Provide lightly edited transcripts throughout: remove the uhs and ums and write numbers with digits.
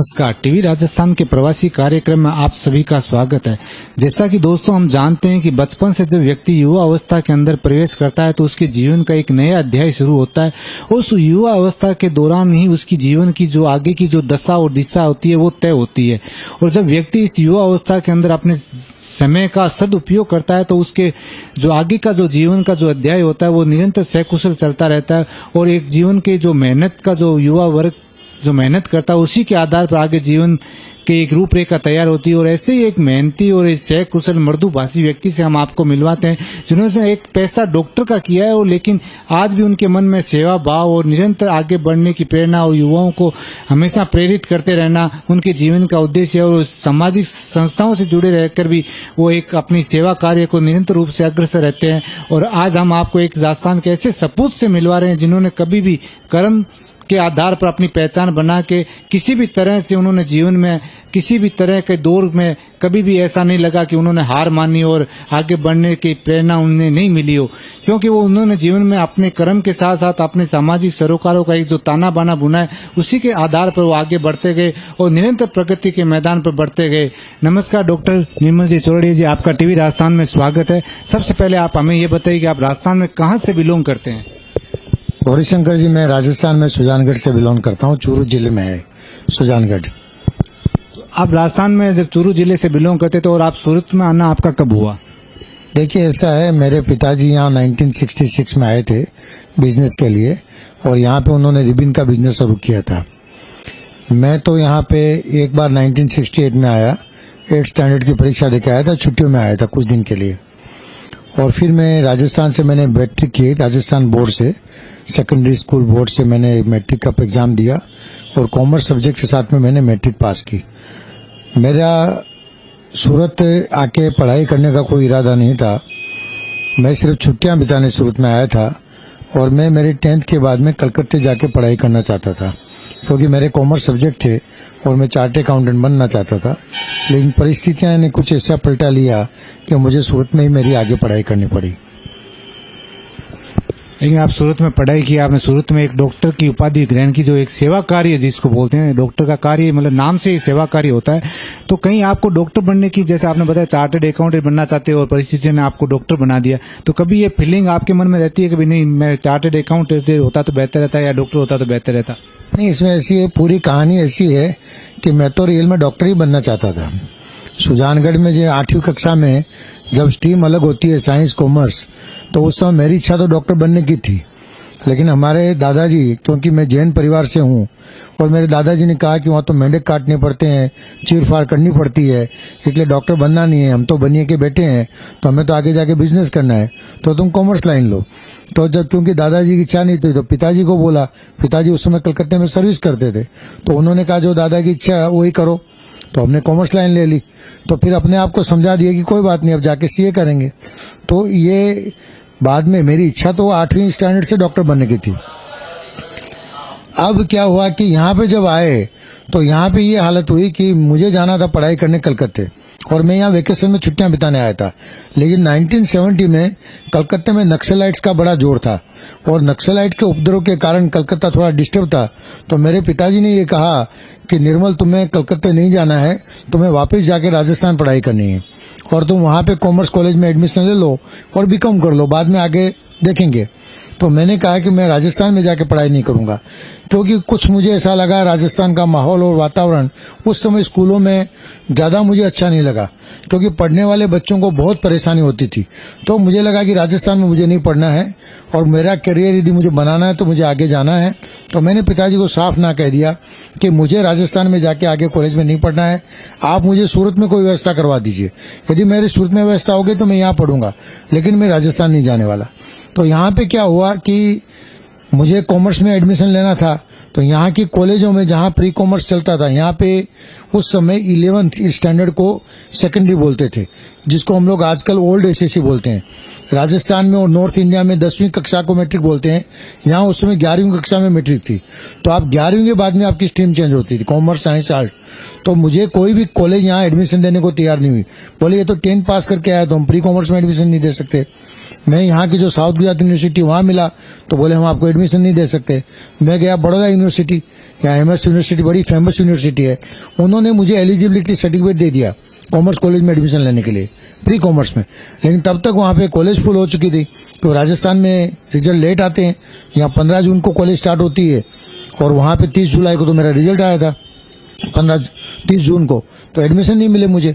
नमस्कार। टीवी राजस्थान के प्रवासी कार्यक्रम में आप सभी का स्वागत है। जैसा कि दोस्तों हम जानते हैं कि बचपन से जब व्यक्ति युवा अवस्था के अंदर प्रवेश करता है तो उसके जीवन का एक नया अध्याय शुरू होता है। उस युवा अवस्था के दौरान ही उसकी जीवन की जो आगे की जो दशा और दिशा होती है वो तय होती है। और जब व्यक्ति इस युवा अवस्था के अंदर अपने समय का सदुपयोग करता है तो उसके जो आगे का जो जीवन का जो अध्याय होता है वो निरंतर सकुशल चलता रहता है। और एक जीवन के जो मेहनत का जो युवा वर्ग जो मेहनत करता है उसी के आधार पर आगे जीवन के एक रूपरेखा तैयार होती है। और ऐसे ही एक मेहनती और सकुशल मृदुभाषी व्यक्ति से हम आपको मिलवाते हैं जिन्होंने एक पैसा डॉक्टर का किया है और लेकिन आज भी उनके मन में सेवा भाव और निरंतर आगे बढ़ने की प्रेरणा और युवाओं को हमेशा प्रेरित करते रहना उनके जीवन का उद्देश्य है। और सामाजिक संस्थाओं से जुड़े रहकर भी वो एक अपनी सेवा कार्य को निरंतर रूप से अग्रसर रहते हैं। और आज हम आपको एक राजस्थान के ऐसे सपूत से मिलवा रहे हैं जिन्होंने कभी भी कर्म के आधार पर अपनी पहचान बना के किसी भी तरह से उन्होंने जीवन में किसी भी तरह के दौर में कभी भी ऐसा नहीं लगा कि उन्होंने हार मानी और आगे बढ़ने की प्रेरणा उन्हें नहीं मिली हो, क्योंकि वो उन्होंने जीवन में अपने कर्म के साथ साथ अपने सामाजिक सरोकारों का एक जो ताना बाना बुना है उसी के आधार पर वो आगे बढ़ते गए और निरंतर प्रगति के मैदान पर बढ़ते गए। नमस्कार डॉक्टर निर्मल जी चौरड़िया जी, आपका टीवी राजस्थान में स्वागत है। सबसे पहले आप हमें ये बताइए कि आप राजस्थान में कहाँ से बिलोंग करते हैं? गौरीशंकर जी, मैं राजस्थान में सुजानगढ़ से बिलोंग करता हूँ। चूरू जिले में है सुजानगढ़। आप राजस्थान में जब चूरू जिले से बिलोंग करते तो और आप सूरत में आना आपका कब हुआ? देखिए, ऐसा है, मेरे पिताजी यहाँ 1966 में आए थे बिजनेस के लिए और यहाँ पे उन्होंने रिबिन का बिजनेस शुरू किया था। मैं तो यहाँ पे एक बार 1968 में आया, 8th स्टैंडर्ड की परीक्षा देके आया था, छुट्टियों में आया था कुछ दिन के लिए। और फिर मैं राजस्थान से मैंने मैट्रिक की, राजस्थान बोर्ड से, सेकेंडरी स्कूल बोर्ड से मैंने मैट्रिक का एग्जाम दिया और कॉमर्स सब्जेक्ट के साथ में मैंने मैट्रिक पास की। मेरा सूरत आके पढ़ाई करने का कोई इरादा नहीं था, मैं सिर्फ छुट्टियां बिताने सूरत में आया था। और मैं मेरे 10th के बाद में कलकत्ते जाके पढ़ाई करना चाहता था क्योंकि मेरे कॉमर्स सब्जेक्ट थे और मैं चार्टर्ड अकाउंटेंट बनना चाहता था। लेकिन परिस्थितियां ने कुछ ऐसा पलटा लिया कि मुझे सूरत में ही मेरी आगे पढ़ाई करनी पड़ी। लेकिन आप सूरत में पढ़ाई की, आपने सूरत में एक डॉक्टर की उपाधि ग्रहण की, जो एक सेवा कार्य जिसको बोलते हैं, डॉक्टर का कार्य मतलब नाम से ही सेवा कार्य होता है। तो कहीं आपको डॉक्टर बनने की, जैसे आपने बताया चार्टर्ड अकाउंटेंट बनना चाहते हो और परिस्थिति ने आपको डॉक्टर बना दिया, तो कभी ये फीलिंग आपके मन में रहती है कि नहीं मैं चार्टर्ड अकाउंटेंट होता तो बेहतर रहता या डॉक्टर होता तो बेहतर रहता? नहीं, इसमें ऐसी है, पूरी कहानी ऐसी है कि मैं तो रियल में डॉक्टर ही बनना चाहता था। सुजानगढ़ में जो 8वीं कक्षा में जब स्ट्रीम अलग होती है साइंस कॉमर्स, तो उस समय मेरी इच्छा तो डॉक्टर बनने की थी। लेकिन हमारे दादाजी, क्योंकि मैं जैन परिवार से हूँ और मेरे दादाजी ने कहा कि वहाँ तो मेंढक काटने पड़ते हैं, चीरफाड़ करनी पड़ती है, इसलिए डॉक्टर बनना नहीं है, हम तो बनिए के बेटे हैं, तो हमें तो आगे जाके बिजनेस करना है, तो तुम कॉमर्स लाइन लो। तो जब क्योंकि दादाजी की इच्छा नहीं थी तो पिताजी को बोला, पिताजी उस समय कलकत्ते में सर्विस करते थे, तो उन्होंने कहा जो दादा की इच्छा है वही करो, तो हमने कॉमर्स लाइन ले ली। तो फिर अपने आप को समझा दिया कि कोई बात नहीं, अब जाके सीए करेंगे। तो ये बाद में मेरी इच्छा तो 8वीं स्टैंडर्ड से डॉक्टर बनने की थी। अब क्या हुआ कि यहाँ पे जब आए तो यहाँ पे ये हालत हुई कि मुझे जाना था पढ़ाई करने कलकत्ते और मैं यहाँ वेकेशन में छुट्टियां बिताने आया था। लेकिन 1970 में कलकत्ते में नक्सलाइट्स का बड़ा जोर था और नक्सलाइट के उपद्रव के कारण कलकत्ता थोड़ा डिस्टर्ब था। तो मेरे पिताजी ने ये कहा कि निर्मल, तुम्हें कलकत्ते नहीं जाना है, तुम्हें वापस जाके राजस्थान पढ़ाई करनी है और तुम वहां पे कॉमर्स कॉलेज में एडमिशन ले लो और बीकॉम कर लो, बाद में आगे देखेंगे। तो मैंने कहा कि मैं राजस्थान में जाके पढ़ाई नहीं करूंगा, क्योंकि कुछ मुझे ऐसा लगा राजस्थान का माहौल और वातावरण उस समय स्कूलों में ज्यादा मुझे अच्छा नहीं लगा, क्योंकि पढ़ने वाले बच्चों को बहुत परेशानी होती थी। तो मुझे लगा कि राजस्थान में मुझे नहीं पढ़ना है और मेरा करियर यदि मुझे बनाना है तो मुझे आगे जाना है। तो मैंने पिताजी को साफ ना कह दिया कि मुझे राजस्थान में जाके आगे कॉलेज में नहीं पढ़ना है, आप मुझे सूरत में कोई व्यवस्था करवा दीजिए। यदि मेरे सूरत में व्यवस्था होगी तो मैं यहाँ पढ़ूंगा, लेकिन मैं राजस्थान नहीं जाने वाला। तो यहाँ पे क्या हुआ कि मुझे कॉमर्स में एडमिशन लेना था, तो यहाँ की कॉलेजों में जहाँ प्री कॉमर्स चलता था, यहाँ पे उस समय 11th स्टैंडर्ड को सेकेंडरी बोलते थे, जिसको हम लोग आजकल ओल्ड एसएससी बोलते हैं। राजस्थान में और नॉर्थ इंडिया में 10वीं कक्षा को मैट्रिक बोलते हैं, यहाँ उस समय 11वीं कक्षा में मैट्रिक थी। तो आप 11वीं के बाद में आपकी स्ट्रीम चेंज होती थी, कॉमर्स, साइंस, आर्ट। तो मुझे कोई भी कॉलेज यहाँ एडमिशन देने को तैयार नहीं हुई, बोले ये तो 10th पास करके आया तो हम प्री कॉमर्स में एडमिशन नहीं दे सकते। मैं यहाँ की जो साउथ गुजरात यूनिवर्सिटी वहां मिला तो बोले हम आपको एडमिशन नहीं दे सकते। मैं गया बड़ौदा यूनिवर्सिटी या एमएस यूनिवर्सिटी बड़ी फेमस यूनिवर्सिटी है, उन्होंने मुझे एलिजिबिलिटी सर्टिफिकेट दे दिया कॉमर्स कॉलेज में एडमिशन लेने के लिए, प्री कॉमर्स में। लेकिन तब तक वहां पे कॉलेज फुल हो चुकी थी, तो राजस्थान में रिजल्ट लेट आते हैं। यहाँ 15 जून को कॉलेज स्टार्ट होती है और वहां पे 30 जुलाई को तो मेरा रिजल्ट आया था, 30 जून को, तो एडमिशन नहीं मिले मुझे।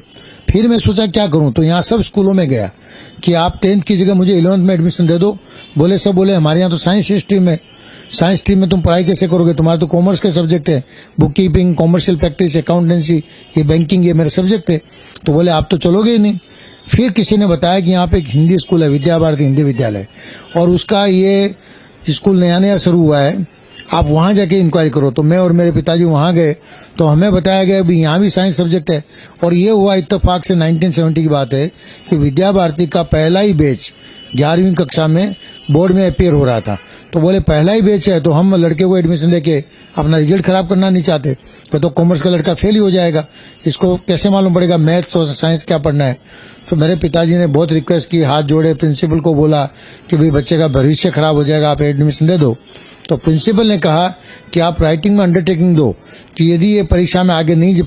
फिर मैं सोचा क्या करूं, तो यहाँ सब स्कूलों में गया कि आप 10th की जगह मुझे 11th में एडमिशन दे दो। बोले हमारे यहाँ तो साइंस स्ट्रीम है, साइंस स्ट्रीम में तुम पढ़ाई कैसे करोगे, तुम्हारे तो कॉमर्स के सब्जेक्ट है, book keeping, commercial practice, accountancy, ये बैंकिंग, ये मेरे सब्जेक्ट है। तो बोले आप तो चलोगे ही नहीं। फिर किसी ने बताया कि यहाँ पे एक हिंदी स्कूल है, विद्या भारती हिंदी विद्यालय, और उसका ये स्कूल नया नया शुरू हुआ है, आप वहां जाके इंक्वायरी करो। तो मैं और मेरे पिताजी वहां गए, तो हमें बताया गया भी यहाँ भी साइंस सब्जेक्ट है। और ये हुआ इत्तेफाक से 1970 की बात है कि विद्या भारती का पहला ही बैच 11वीं कक्षा में बोर्ड में अपियर हो रहा था। तो बोले पहला ही बैच है तो हम लड़के को एडमिशन देके अपना रिजल्ट खराब करना नहीं चाहते, तो कॉमर्स का लड़का फेल ही हो जाएगा, इसको कैसे मालूम पड़ेगा मैथ्स और साइंस क्या पढ़ना है। तो मेरे पिताजी ने बहुत रिक्वेस्ट की, हाथ जोड़े, प्रिंसिपल को बोला कि भाई बच्चे का भविष्य खराब हो जाएगा, आप एडमिशन दे दो। तो प्रिंसिपल ने कहा कि आप राइटिंग में अंडरटेकिंग दो कि यदि ये परीक्षा में आगे नहीं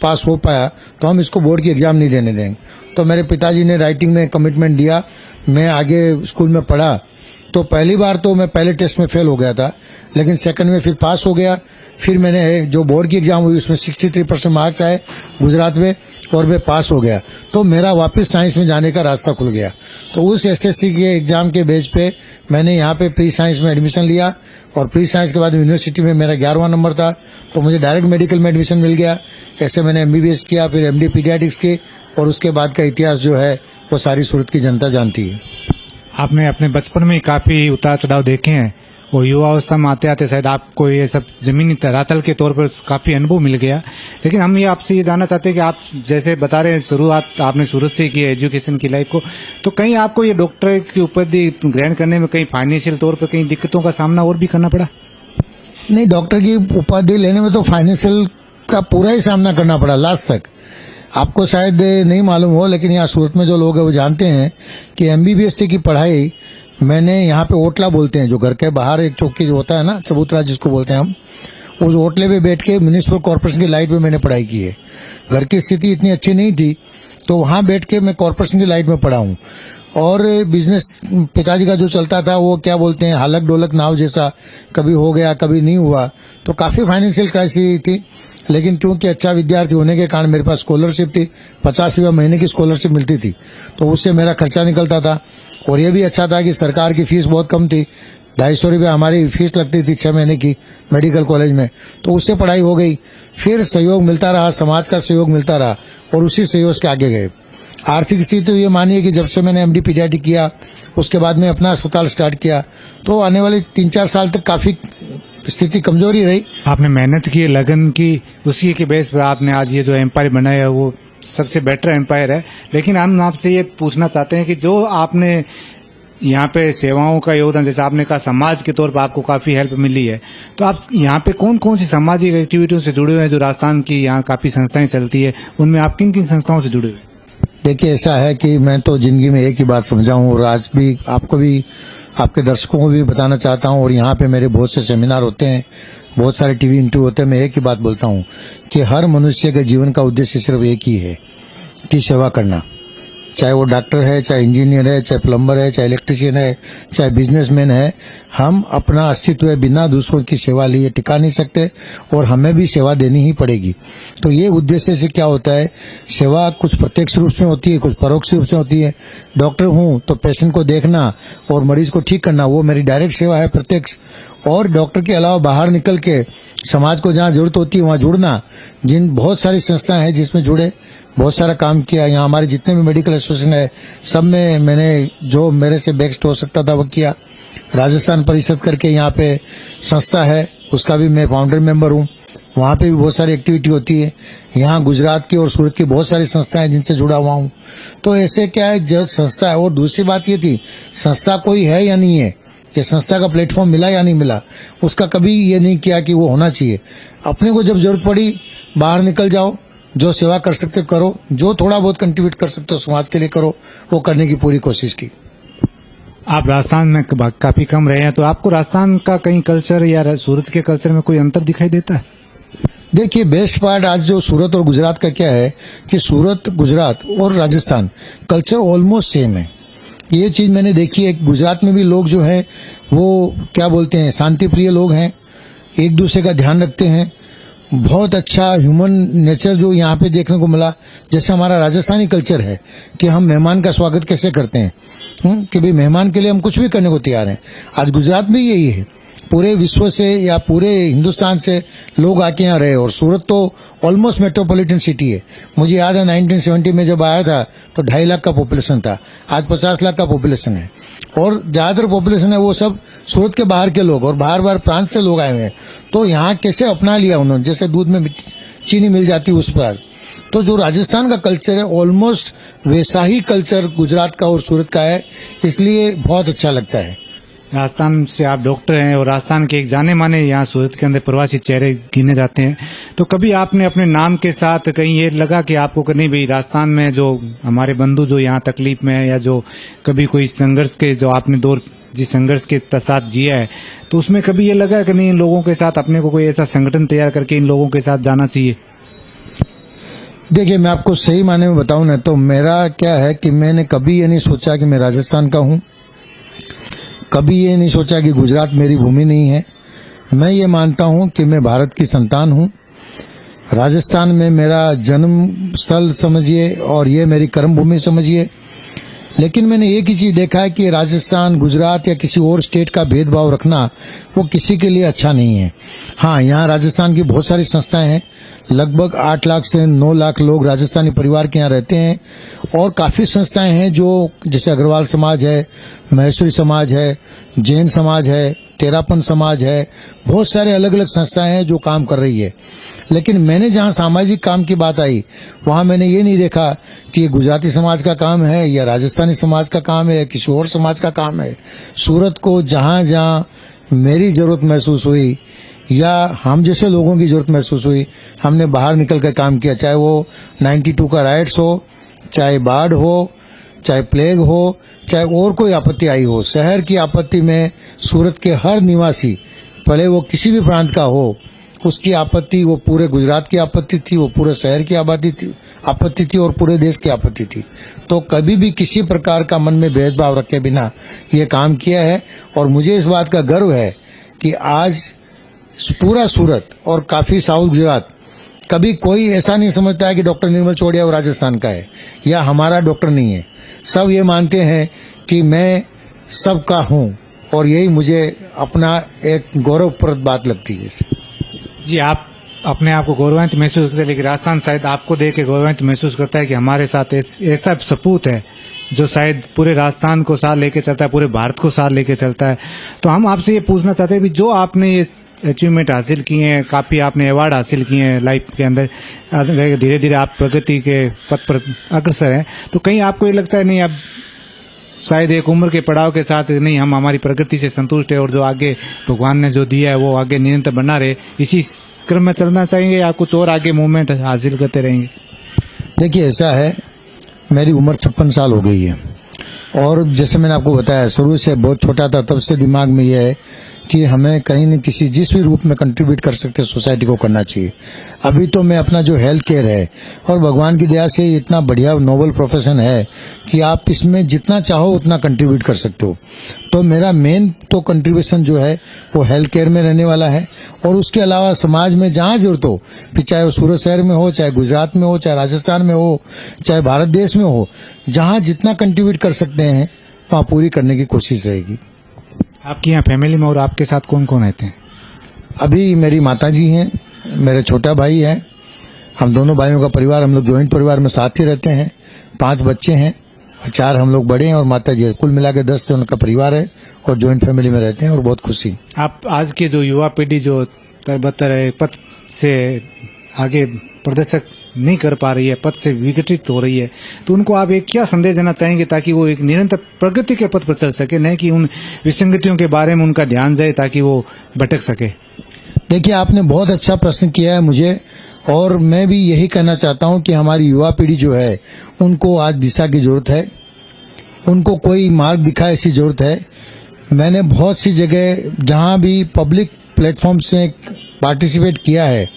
पास हो पाया तो हम इसको बोर्ड की एग्जाम नहीं देने देंगे। तो मेरे पिताजी ने राइटिंग में कमिटमेंट दिया, मैं आगे स्कूल में पढ़ा। तो पहली बार तो मैं पहले टेस्ट में फेल हो गया था, लेकिन सेकंड में फिर पास हो गया। फिर मैंने जो बोर्ड की एग्जाम हुई उसमें 63% मार्क्स आए गुजरात में, और मैं पास हो गया। तो मेरा वापस साइंस में जाने का रास्ता खुल गया। तो उस एसएससी के एग्जाम के बेस पे मैंने यहाँ पे प्री साइंस में एडमिशन लिया, और प्री साइंस के बाद यूनिवर्सिटी में मेरा 11वां नंबर था, तो मुझे डायरेक्ट मेडिकल में एडमिशन मिल गया। ऐसे मैंने एमबीबीएस किया, फिर एमडी पीडियाट्रिक्स की, और उसके बाद का इतिहास जो है वो सारी सूरत की जनता जानती है। आपने अपने बचपन में काफी उतार चढ़ाव देखे हैं, और युवा अवस्था में आते आते शायद आपको ये सब जमीनी धरातल के तौर पर काफी अनुभव मिल गया। लेकिन हम ये आपसे ये जानना चाहते हैं कि आप जैसे बता रहे हैं शुरुआत आपने सूरत से की है एजुकेशन की लाइफ को, तो कहीं आपको ये डॉक्टर की उपाधि ग्रहण करने में कहीं फाइनेंशियल तौर पर कहीं दिक्कतों का सामना और भी करना पड़ा? नहीं, डॉक्टर की उपाधि लेने में तो फाइनेंशियल का पूरा ही सामना करना पड़ा लास्ट तक। आपको शायद नहीं मालूम हो, लेकिन यहाँ सूरत में जो लोग हैं वो जानते हैं कि एमबीबीएस की पढ़ाई मैंने यहाँ पे ओटला बोलते हैं, जो घर के बाहर एक चौकी जो होता है ना, चबूतरा जिसको बोलते हैं हम, उस ओटले पे बैठ के म्युनिसिपल कॉर्पोरेशन की लाइट में मैंने पढ़ाई की है। घर की स्थिति इतनी अच्छी नहीं थी, तो वहां बैठ के मैं कॉर्पोरेशन की लाइट में पढ़ा हूँ। और बिजनेस पिताजी का जो चलता था वो क्या बोलते हैं, हालक डोलक नाव जैसा, कभी हो गया कभी नहीं हुआ, तो काफी फाइनेंशियल क्राइसिस थी। लेकिन क्योंकि अच्छा विद्यार्थी होने के कारण मेरे पास स्कॉलरशिप थी, 50 रुपये महीने की स्कॉलरशिप मिलती थी, तो उससे मेरा खर्चा निकलता था। और ये भी अच्छा था कि सरकार की फीस बहुत कम थी, 250 रुपये हमारी फीस लगती थी 6 महीने की मेडिकल कॉलेज में, तो उससे पढ़ाई हो गई। फिर सहयोग मिलता रहा, समाज का सहयोग मिलता रहा, और उसी सहयोग से आगे गए। आर्थिक स्थिति तो ये मानिए कि जब से मैंने एमडी पीडियाट्रिक किया, उसके बाद में अपना अस्पताल स्टार्ट किया, तो आने वाले 3-4 साल तक काफी स्थिति कमजोरी रही। आपने मेहनत की, लगन की, उसी के बेस पर आपने आज ये जो एम्पायर बनाया है वो सबसे बेटर एम्पायर है। लेकिन हम आपसे ये पूछना चाहते हैं कि जो आपने यहाँ पे सेवाओं का योगदान, जैसे आपने कहा समाज के तौर पर आपको काफी हेल्प मिली है, तो आप यहाँ पे कौन कौन सी सामाजिक एक्टिविटियों से जुड़े हुए हैं? जो राजस्थान की यहाँ काफी संस्थाएं चलती है, उनमें आप किन किन संस्थाओं से जुड़े हुए हैं? देखिए, ऐसा है कि मैं तो जिंदगी में एक ही बात समझा हूँ, और आज भी आपको भी, आपके दर्शकों को भी बताना चाहता हूँ, और यहाँ पे मेरे बहुत से सेमिनार होते हैं, बहुत सारे टीवी इंटरव्यू होते हैं। मैं एक ही बात बोलता हूँ कि हर मनुष्य के जीवन का उद्देश्य सिर्फ एक ही है कि सेवा करना। चाहे वो डॉक्टर है, चाहे इंजीनियर है, चाहे प्लम्बर है, चाहे इलेक्ट्रिशियन है, चाहे बिजनेसमैन है, हम अपना अस्तित्व बिना दूसरों की सेवा लिए टिका नहीं सकते, और हमें भी सेवा देनी ही पड़ेगी। तो ये उद्देश्य से क्या होता है, सेवा कुछ प्रत्यक्ष रूप से होती है, कुछ परोक्ष रूप से होती है। डॉक्टर हूँ तो पेशेंट को देखना और मरीज को ठीक करना, वो मेरी डायरेक्ट सेवा है, प्रत्यक्ष। और डॉक्टर के अलावा बाहर निकल के समाज को जहाँ जरूरत होती है वहाँ जुड़ना, जिन बहुत सारी संस्थाएं हैं जिसमें जुड़े, बहुत सारा काम किया। यहाँ हमारे जितने भी मेडिकल एसोसिएशन है, सब में मैंने जो मेरे से बेस्ट हो सकता था वो किया। राजस्थान परिषद करके यहाँ पे संस्था है, उसका भी मैं फाउंडर मेंबर हूँ, वहाँ पे भी बहुत सारी एक्टिविटी होती है। यहाँ गुजरात की और सूरत की बहुत सारी संस्थाएं हैं जिनसे जुड़ा हुआ हूँ। तो ऐसे क्या है, जब संस्था है। और दूसरी बात ये थी, संस्था कोई है या नहीं है, ये संस्था का प्लेटफॉर्म मिला या नहीं मिला, उसका कभी ये नहीं किया कि वो होना चाहिए। अपने को जब जरूरत पड़ी बाहर निकल जाओ, जो सेवा कर सकते करो, जो थोड़ा बहुत कंट्रीब्यूट कर सकते हो समाज के लिए करो, वो करने की पूरी कोशिश की। आप राजस्थान में काफी कम रहे हैं, तो आपको राजस्थान का कहीं कल्चर या सूरत के कल्चर में कोई अंतर दिखाई देता है? देखिए, बेस्ट पार्ट आज जो सूरत और गुजरात का क्या है कि सूरत, गुजरात और राजस्थान कल्चर ऑलमोस्ट सेम है। ये चीज मैंने देखी है। गुजरात में भी लोग जो है वो क्या बोलते हैं, शांति प्रिय लोग हैं, एक दूसरे का ध्यान रखते हैं। बहुत अच्छा ह्यूमन नेचर जो यहाँ पे देखने को मिला। जैसे हमारा राजस्थानी कल्चर है कि हम मेहमान का स्वागत कैसे करते हैं, कि भाई मेहमान के लिए हम कुछ भी करने को तैयार हैं। आज गुजरात में यही है। पूरे विश्व से या पूरे हिंदुस्तान से लोग आके यहाँ रहे। और सूरत तो ऑलमोस्ट मेट्रोपॉलिटन सिटी है। मुझे याद है 1970 में जब आया था तो 2.5 लाख का पॉपुलेशन था, आज 50 लाख का पॉपुलेशन है। और ज्यादातर पॉपुलेशन है वो सब सूरत के बाहर के लोग और बाहर प्रांत से लोग आए हुए हैं। तो यहाँ कैसे अपना लिया उन्होंने, जैसे दूध में चीनी मिल जाती है उस पर। तो जो राजस्थान का कल्चर है ऑलमोस्ट वैसा ही कल्चर गुजरात का और सूरत का है, इसलिए बहुत अच्छा लगता है। राजस्थान से आप डॉक्टर हैं और राजस्थान के एक जाने माने यहाँ सूरत के अंदर प्रवासी चेहरे गिने जाते हैं, तो कभी आपने अपने नाम के साथ कहीं ये लगा कि आपको कि नहीं भाई राजस्थान में जो हमारे बंधु जो यहाँ तकलीफ में है या जो कभी कोई संघर्ष के जो आपने दौर जिस संघर्ष के साथ जिया है, तो उसमें कभी ये लगा कि नहीं इन लोगों के साथ अपने को कोई ऐसा संगठन तैयार करके इन लोगों के साथ जाना चाहिए? देखिए, मैं आपको सही मायने में बताऊं ना तो मेरा क्या है कि मैंने कभी ये नहीं सोचा कि मैं राजस्थान का हूं, कभी ये नहीं सोचा कि गुजरात मेरी भूमि नहीं है। मैं ये मानता हूं कि मैं भारत की संतान हूं। राजस्थान में मेरा जन्म स्थल समझिए और ये मेरी कर्म भूमि समझिए। लेकिन मैंने एक ही चीज देखा है कि राजस्थान, गुजरात या किसी और स्टेट का भेदभाव रखना वो किसी के लिए अच्छा नहीं है। हाँ, यहाँ राजस्थान की बहुत सारी संस्थाएं हैं। लगभग 8 लाख से 9 लाख लोग राजस्थानी परिवार के यहाँ रहते हैं। और काफी संस्थाएं हैं जो जैसे अग्रवाल समाज है, महेश्वरी समाज है, जैन समाज है, तेरापन समाज है। बहुत सारे अलग अलग संस्थाएं हैं जो काम कर रही है। लेकिन मैंने जहां सामाजिक काम की बात आई वहां मैंने ये नहीं देखा कि ये गुजराती समाज का काम है या राजस्थानी समाज का काम है या किसी और समाज का काम है। सूरत को जहां जहां मेरी जरूरत महसूस हुई या हम जैसे लोगों की जरूरत महसूस हुई, हमने बाहर निकल कर काम किया। चाहे वो 92 का राइट्स हो, चाहे बाढ़ हो, चाहे प्लेग हो, चाहे और कोई आपत्ति आई हो। शहर की आपत्ति में सूरत के हर निवासी, भले वो किसी भी प्रांत का हो, उसकी आपत्ति वो पूरे गुजरात की आपत्ति थी, वो पूरे शहर की आपत्ति थी और पूरे देश की आपत्ति थी। तो कभी भी किसी प्रकार का मन में भेदभाव रखे बिना ये काम किया है। और मुझे इस बात का गर्व है कि आज पूरा सूरत और काफी साउथ गुजरात कभी कोई ऐसा नहीं समझता है कि डॉक्टर निर्मल चौड़िया वो राजस्थान का है या हमारा डॉक्टर नहीं है। सब ये मानते हैं कि मैं सबका हूँ और यही मुझे अपना एक गौरवप्रद बात लगती है। जी, आप अपने आप को गौरवान्वित महसूस करते हैं, लेकिन राजस्थान शायद आपको देख के गौरवान्वित महसूस करता है कि हमारे साथ ऐसा सपूत है जो शायद पूरे राजस्थान को साथ लेके चलता है, पूरे भारत को साथ लेके चलता है। तो हम आपसे ये पूछना चाहते हैं कि जो आपने ये अचीवमेंट हासिल किए हैं, काफी आपने अवार्ड हासिल किए हैं लाइफ के अंदर, धीरे धीरे आप प्रगति के पथ पर अग्रसर हैं, तो कहीं आपको ये लगता है नहीं अब शायद एक उम्र के पड़ाव के साथ नहीं हम हमारी प्रगति से संतुष्ट है और जो आगे भगवान ने जो दिया है वो आगे निरंतर बना रहे, इसी क्रम में चलना चाहेंगे या कुछ और आगे मूवमेंट हासिल करते रहेंगे? देखिए, ऐसा है, मेरी उम्र 56 साल हो गई है और जैसे मैंने आपको बताया शुरू से बहुत छोटा था तब से दिमाग में यह है कि हमें कहीं न किसी जिस भी रूप में कंट्रीब्यूट कर सकते सोसाइटी को करना चाहिए। अभी तो मैं अपना जो हेल्थ केयर है और भगवान की दया से इतना बढ़िया नोबल प्रोफेशन है कि आप इसमें जितना चाहो उतना कंट्रीब्यूट कर सकते हो। तो मेरा मेन तो कंट्रीब्यूशन जो है वो हेल्थ केयर में रहने वाला है और उसके अलावा समाज में जहां जरूरत हो, फिर चाहे वो सूरत शहर में हो, चाहे गुजरात में हो, चाहे राजस्थान में हो, चाहे भारत देश में हो, जहां जितना कंट्रीब्यूट कर सकते हैं वहां पूरी करने की कोशिश रहेगी। आपकी यहाँ फैमिली में और आपके साथ कौन कौन रहते हैं? अभी मेरी माताजी हैं, मेरे छोटा भाई है, हम दोनों भाइयों का परिवार, हम लोग ज्वाइंट परिवार में साथ ही रहते हैं। 5 बच्चे हैं, 4 हम लोग बड़े हैं और माताजी है। कुल मिला के 10 से उनका परिवार है और ज्वाइंट फैमिली में रहते हैं और बहुत खुशी। आप आज के जो युवा पीढ़ी जो तरबतर पथ से आगे प्रदर्शक नहीं कर पा रही है, पथ से विघटित हो रही है, तो उनको आप एक क्या संदेश देना चाहेंगे ताकि वो एक निरंतर प्रगति के पथ पर चल सके, नहीं कि उन विसंगतियों के बारे में उनका ध्यान जाए ताकि वो भटक सके? देखिए, आपने बहुत अच्छा प्रश्न किया है मुझे और मैं भी यही कहना चाहता हूं कि हमारी युवा पीढ़ी जो है उनको आज दिशा की जरूरत है। उनको कोई मार्ग दिखाए, ऐसी जरूरत है। मैंने बहुत सी जगह जहां भी पब्लिक प्लेटफॉर्म से पार्टिसिपेट किया है,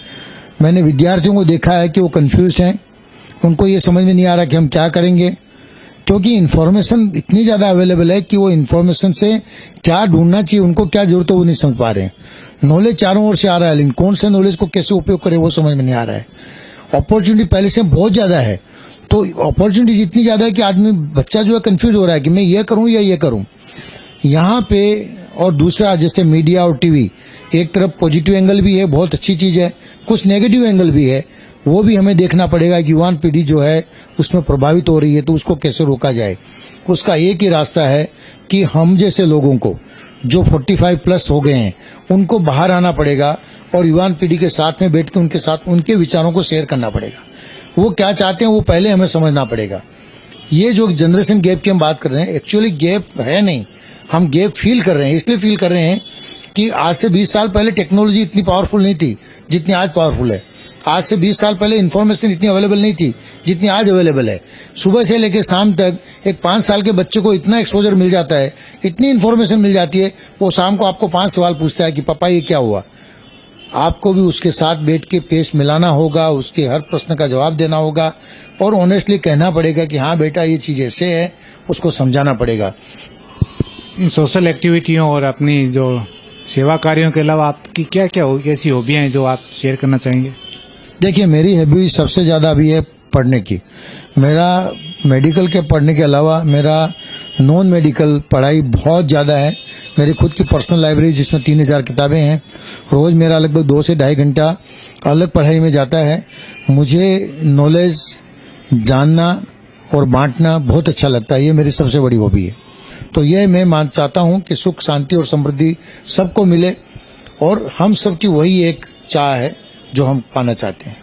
मैंने विद्यार्थियों को देखा है कि वो कंफ्यूज हैं, उनको ये समझ में नहीं आ रहा कि हम क्या करेंगे, क्योंकि इन्फॉर्मेशन इतनी ज्यादा अवेलेबल है कि वो इन्फॉर्मेशन से क्या ढूंढना चाहिए, उनको क्या जरूरत है वो नहीं समझ पा रहे हैं। नॉलेज चारों ओर से आ रहा है, लेकिन कौन से नॉलेज को कैसे उपयोग करें वो समझ में नहीं आ रहा है। अपॉर्चुनिटी पहले से बहुत ज्यादा है, तो अपॉर्चुनिटी इतनी ज्यादा है कि आदमी बच्चा जो है कंफ्यूज हो रहा है कि मैं ये करूं या ये करूं। यहाँ पे और दूसरा, जैसे मीडिया और टीवी, एक तरफ पॉजिटिव एंगल भी है, बहुत अच्छी चीज है, कुछ नेगेटिव एंगल भी है, वो भी हमें देखना पड़ेगा कि युवान पीढ़ी जो है उसमें प्रभावित हो रही है, तो उसको कैसे रोका जाए। उसका एक ही रास्ता है कि हम जैसे लोगों को जो 45 प्लस हो गए हैं उनको बाहर आना पड़ेगा और युवान पीढ़ी के साथ में बैठ के उनके साथ उनके विचारों को शेयर करना पड़ेगा। वो क्या चाहते हैं वो पहले हमें समझना पड़ेगा। ये जो जनरेशन गैप की हम बात कर रहे हैं, एक्चुअली गैप है नहीं, हम गैप फील कर रहे हैं। इसलिए फील कर रहे हैं कि आज से 20 साल पहले टेक्नोलॉजी इतनी पावरफुल नहीं थी जितनी आज पावरफुल है। आज से 20 साल पहले इन्फॉर्मेशन इतनी अवेलेबल नहीं थी जितनी आज अवेलेबल है। सुबह से लेकर शाम तक एक 5 साल के बच्चे को इतना एक्सपोजर मिल जाता है, इतनी इन्फॉर्मेशन मिल जाती है, वो शाम को आपको 5 सवाल पूछता है कि पापा ये क्या हुआ। आपको भी उसके साथ बैठ के पेश मिलाना होगा, उसके हर प्रश्न का जवाब देना होगा और ऑनेस्टली कहना पड़ेगा कि हाँ बेटा ये चीज ऐसे है, उसको समझाना पड़ेगा। इन सोशल एक्टिविटियों और अपनी जो सेवा कार्यों के अलावा आपकी क्या क्या ऐसी हॉबियां हैं जो आप शेयर करना चाहेंगे? देखिए, मेरी हॉबी सबसे ज्यादा अभी है पढ़ने की। मेरा मेडिकल के पढ़ने के अलावा मेरा नॉन मेडिकल पढ़ाई बहुत ज्यादा है। मेरी खुद की पर्सनल लाइब्रेरी जिसमें 3000 किताबें हैं। रोज मेरा लगभग 2 से 2.5 घंटा अलग पढ़ाई में जाता है। मुझे नॉलेज जानना और बांटना बहुत अच्छा लगता है, ये मेरी सबसे बड़ी हॉबी है। तो ये मैं चाहता हूं कि सुख, शांति और समृद्धि सबको मिले और हम सबकी वही एक चाह है जो हम पाना चाहते हैं।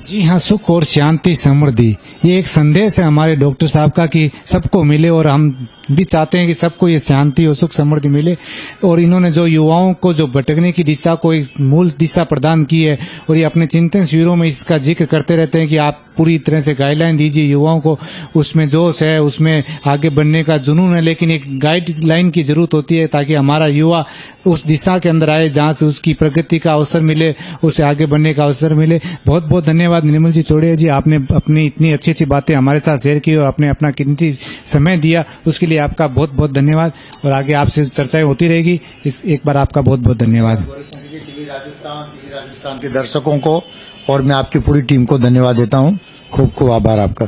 जी हाँ, सुख और शांति समृद्धि, ये एक संदेश है हमारे डॉक्टर साहब का कि सबको मिले और हम भी चाहते हैं कि सबको ये शांति और सुख समृद्धि मिले। और इन्होंने जो युवाओं को जो भटकने की दिशा को एक मूल दिशा प्रदान की है और ये अपने चिंतन शिविरों में इसका जिक्र करते रहते हैं कि आप पूरी तरह से गाइडलाइन दीजिए युवाओं को। उसमें जोश है, उसमें आगे बढ़ने का जुनून है, लेकिन एक गाइडलाइन की जरूरत होती है ताकि हमारा युवा उस दिशा के अंदर आए जहां से उसकी प्रगति का अवसर मिले, उसे आगे बढ़ने का अवसर मिले। बहुत बहुत धन्यवाद निर्मल जी चौड़िया जी, आपने अपनी इतनी अच्छी अच्छी बातें हमारे साथ शेयर की और आपने अपना कीमती समय दिया, उसके लिए आपका बहुत बहुत धन्यवाद। और आगे आपसे चर्चाएं होती रहेगी। एक बार आपका बहुत बहुत धन्यवाद। टीवी राजस्थान के दर्शकों को और मैं आपकी पूरी टीम को धन्यवाद देता हूँ। खूब खूब आभार आपका।